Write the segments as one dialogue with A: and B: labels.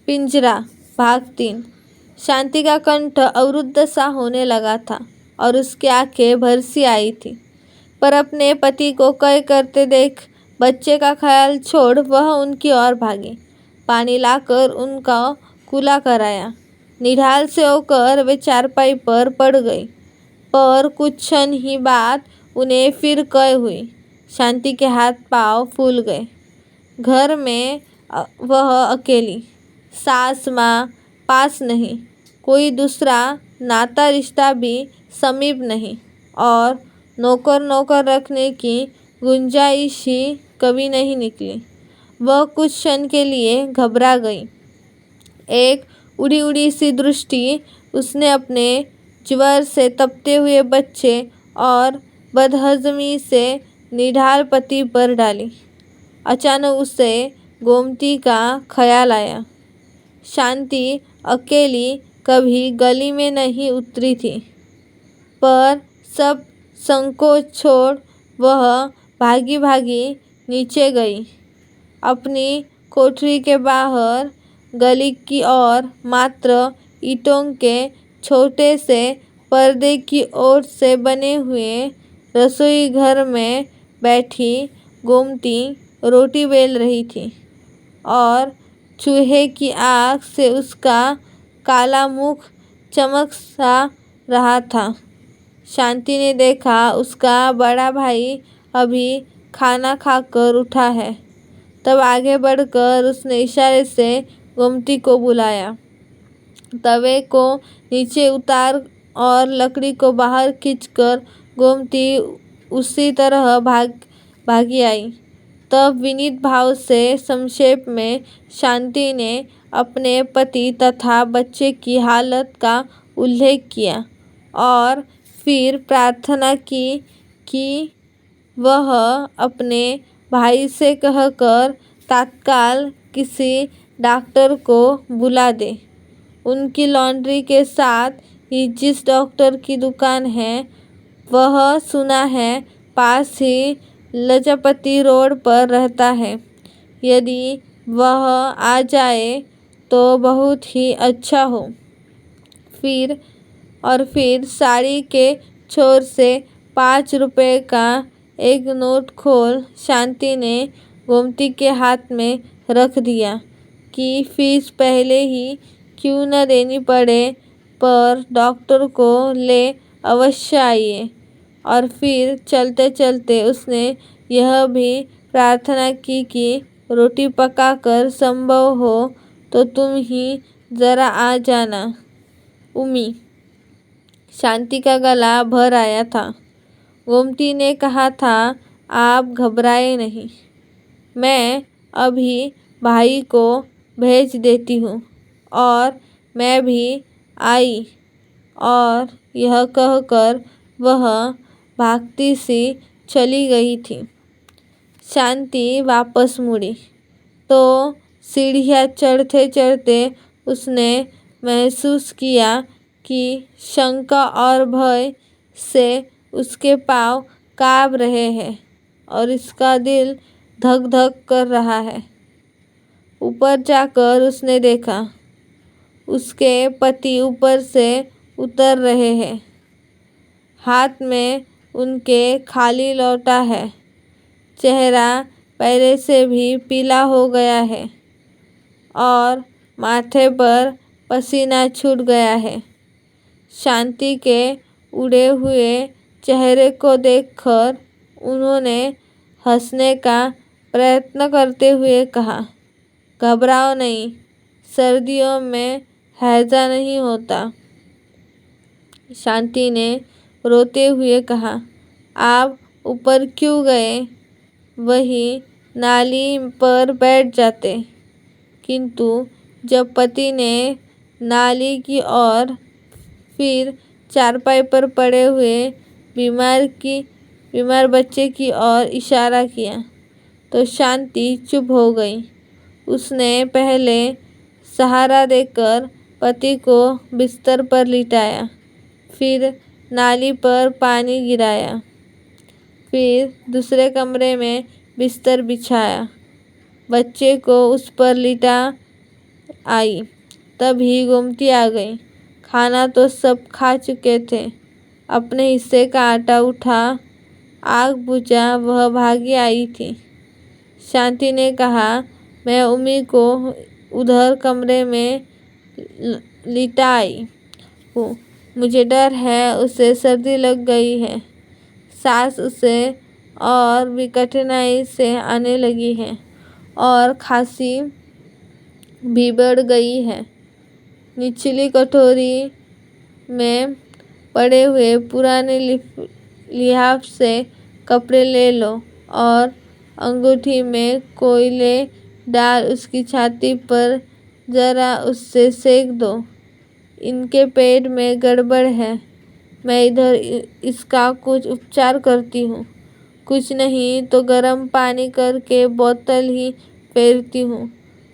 A: पिंजरा भाग 3। शांति का कंठ अवरुद्ध सा होने लगा था और उसकी आंखें भर सी आई थी, पर अपने पति को कई करते देख बच्चे का ख्याल छोड़ वह उनकी ओर भागी। पानी लाकर उनका कुल्ला कराया। निढाल से होकर वे चारपाई पर पड़ गई, पर कुछ क्षण ही बाद उन्हें फिर कै हुई। शांति के हाथ पांव फूल गए। घर में वह अकेली, सास माँ पास नहीं, कोई दूसरा नाता रिश्ता भी समीप नहीं और नौकर रखने की गुंजाइश ही कभी नहीं निकली। वह कुछ क्षण के लिए घबरा गई। एक उड़ी उड़ी सी दृष्टि उसने अपने ज्वर से तपते हुए बच्चे और बदहजमी से निढाल पति पर डाली। अचानक उसे गोमती का ख्याल आया। शांति अकेली कभी गली में नहीं उतरी थी, पर सब संकोच छोड़ वह भागी भागी नीचे गई। अपनी कोठरी के बाहर गली की ओर मात्र ईंटों के छोटे से पर्दे की ओर से बने हुए रसोई घर में बैठी गोमती रोटी बेल रही थी और चूहे की आँख से उसका काला मुख चमक सा रहा था। शांति ने देखा उसका बड़ा भाई अभी खाना खाकर उठा है। तब आगे बढ़कर उसने इशारे से गोमती को बुलाया। तवे को नीचे उतार और लकड़ी को बाहर खींचकर गोमती उसी तरह भागी आई। तब विनीत भाव से संक्षेप में शांति ने अपने पति तथा बच्चे की हालत का उल्लेख किया और फिर प्रार्थना की कि वह अपने भाई से कहकर तत्काल किसी डॉक्टर को बुला दे। उनकी लॉन्ड्री के साथ ही जिस डॉक्टर की दुकान है, वह सुना है पास ही लजपति रोड पर रहता है। यदि वह आ जाए तो बहुत ही अच्छा हो। फिर साड़ी के छोर से 5 रुपए का एक नोट खोल शांति ने गोमती के हाथ में रख दिया कि फीस पहले ही क्यों न देनी पड़े, पर डॉक्टर को ले अवश्य आइए। और फिर चलते चलते उसने यह भी प्रार्थना की कि रोटी पकाकर संभव हो तो तुम ही जरा आ जाना उमी। शांति का गला भर आया था। गोमती ने कहा था, आप घबराए नहीं, मैं अभी भाई को भेज देती हूँ। और मैं भी आई। और यह कहकर वह भागती सी चली गई थी। शांति वापस मुड़ी तो सीढ़ियाँ चढ़ते चढ़ते उसने महसूस किया कि शंका और भय से उसके पाँव काँप रहे हैं और इसका दिल धक धक कर रहा है। ऊपर जाकर उसने देखा उसके पति ऊपर से उतर रहे हैं। हाथ में उनके खाली लोटा है। चेहरा पहले से भी पीला हो गया है और माथे पर पसीना छूट गया है। शांति के उड़े हुए चेहरे को देखकर उन्होंने हंसने का प्रयत्न करते हुए कहा, घबराओ नहीं, सर्दियों में हैजा नहीं होता। शांति ने रोते हुए कहा, आप ऊपर क्यों गए? वही नाली पर बैठ जाते। किंतु जब पति ने नाली की ओर फिर चारपाई पर पड़े हुए बीमार बच्चे की ओर इशारा किया तो शांति चुप हो गई। उसने पहले सहारा देकर पति को बिस्तर पर लिटाया, फिर नाली पर पानी गिराया, फिर दूसरे कमरे में बिस्तर बिछाया, बच्चे को उस पर लिटा आई तभी गोमती आ गई। खाना तो सब खा चुके थे। अपने हिस्से का आटा उठा, आग बुझा, वह भागी आई थी। शांति ने कहा, मैं उम्मी को उधर कमरे में लिटा आई हूँ। मुझे डर है उसे सर्दी लग गई है। सांस उसे और भी कठिनाई से आने लगी है और खांसी भी बढ़ गई है। निचली कटोरी में पड़े हुए पुराने लिहाफ से कपड़े ले लो और अंगूठी में कोयले डाल उसकी छाती पर जरा उससे सेक दो। इनके पेट में गड़बड़ है। मैं इधर इसका कुछ उपचार करती हूँ। कुछ नहीं तो गर्म पानी करके बोतल ही फेरती हूँ।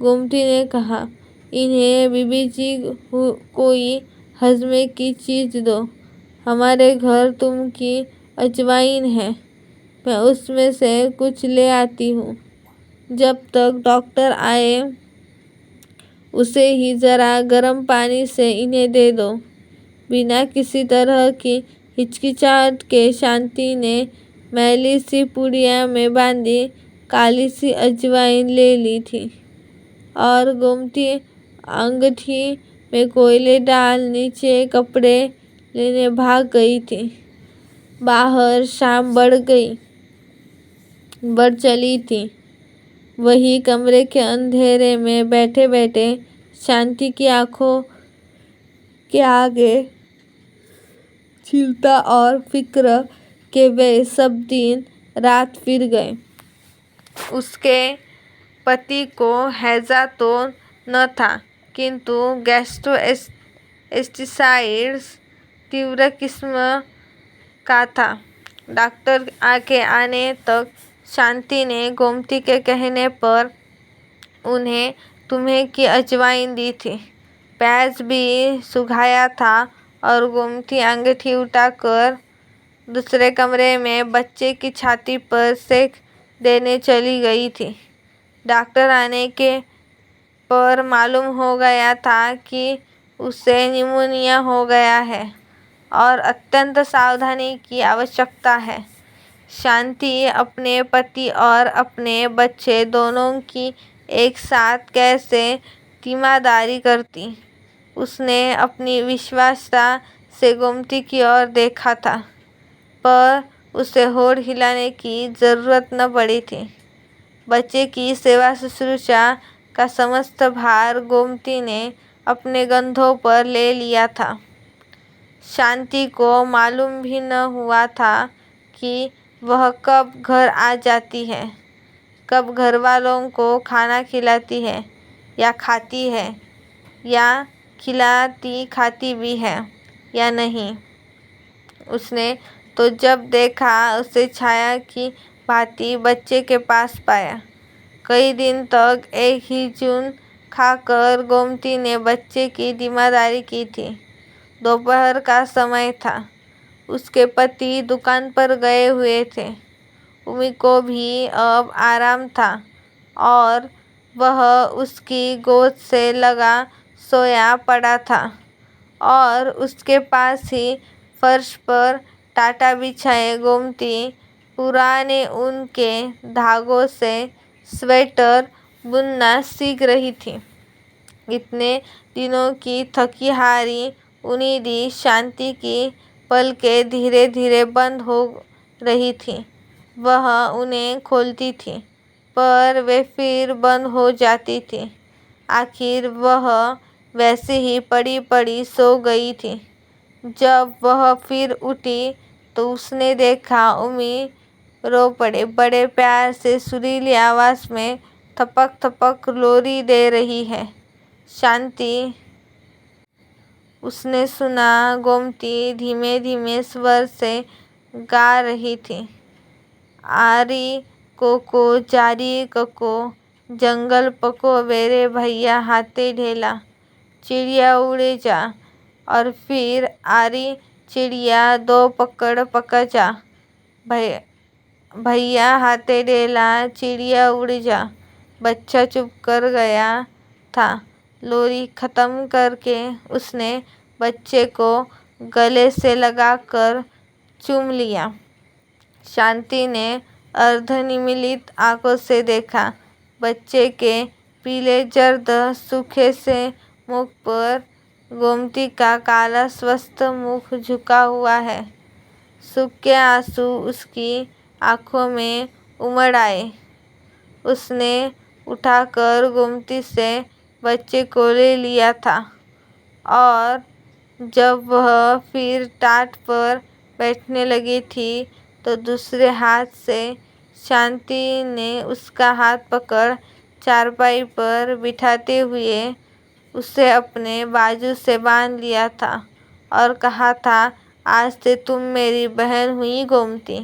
A: गोमती ने कहा, इन्हें बीबी जी कोई हजमे की चीज दो। हमारे घर तुम की अजवाइन है, मैं उसमें से कुछ ले आती हूँ। जब तक डॉक्टर आए उसे ही जरा गर्म पानी से इन्हें दे दो। बिना किसी तरह की हिचकिचाहट के शांति ने मैली सी पुड़िया में बांधी काली सी अजवाइन ले ली थी और गोमती अंगूठी में कोयले डाल नीचे कपड़े लेने भाग गई थी। बाहर शाम बढ़ चली थी। वही कमरे के अंधेरे में बैठे बैठे शांति की आंखों के आगे चिंता और फिक्र के वे सब दिन रात फिर गए। उसके पति को हैजा तो न था, किंतु गैस्ट्रोएंटेराइटिस तीव्र किस्म का था। डॉक्टर के आने तक शांति ने गोमती के कहने पर उन्हें तुम्हे की अजवाइन दी थी। प्याज भी सुखाया था और गोमती अंगूठी उठाकर दूसरे कमरे में बच्चे की छाती पर सेक देने चली गई थी। डॉक्टर आने के पर मालूम हो गया था कि उसे निमोनिया हो गया है और अत्यंत सावधानी की आवश्यकता है। शांति अपने पति और अपने बच्चे दोनों की एक साथ कैसे तीमारदारी करती। उसने अपनी विश्वास्यता से गोमती की ओर देखा था, पर उसे होठ हिलाने की जरूरत न पड़ी थी। बच्चे की सेवा शुश्रूषा का समस्त भार गोमती ने अपने कंधों पर ले लिया था। शांति को मालूम भी न हुआ था कि वह कब घर आ जाती है, कब घर वालों को खाना खिलाती है या खाती है, या खिलाती खाती भी है या नहीं। उसने तो जब देखा उसे छाया की भांति बच्चे के पास पाया। कई दिन तक एक ही चून खाकर गोमती ने बच्चे की तीमारदारी की थी। दोपहर का समय था। उसके पति दुकान पर गए हुए थे। उम्मी को भी अब आराम था और वह उसकी गोद से लगा सोया पड़ा था और उसके पास ही फर्श पर टाटा बिछाए गोमती पुराने ऊन के धागों से स्वेटर बुनना सीख रही थी। इतने दिनों की थकी हारी उम्मीदी शांति की पलकें धीरे धीरे बंद हो रही थी। वह उन्हें खोलती थी, पर वे फिर बंद हो जाती थी। आखिर वह वैसे ही पड़ी पड़ी सो गई थी। जब वह फिर उठी तो उसने देखा उम्मी रो पड़े बड़े प्यार से सुरीली आवाज में थपक थपक लोरी दे रही है। शांति, उसने सुना गोमती धीमे धीमे स्वर से गा रही थी, आरी कोको जारी कको जंगल पको वेरे भैया हाथे ढेला चिड़िया उड़े जा। और फिर आरी चिड़िया दो पकड़ पकजा भैया हाथे ढेला चिड़िया उड़ जा। बच्चा चुप कर गया था लोरी खत्म करके उसने बच्चे को गले से लगाकर चूम लिया। शांति ने अर्धनिमीलित आंखों से देखा। बच्चे के पीले जर्द सूखे से मुख पर गोमती का काला स्वस्थ मुख झुका हुआ है। सूखे आंसू उसकी आंखों में उमड़ आए। उसने उठाकर गोमती से बच्चे को ले लिया था और जब वह फिर टाट पर बैठने लगी थी तो दूसरे हाथ से शांति ने उसका हाथ पकड़ चारपाई पर बिठाते हुए उसे अपने बाजू से बांध लिया था और कहा था, आज से तुम मेरी बहन हुई गोमती।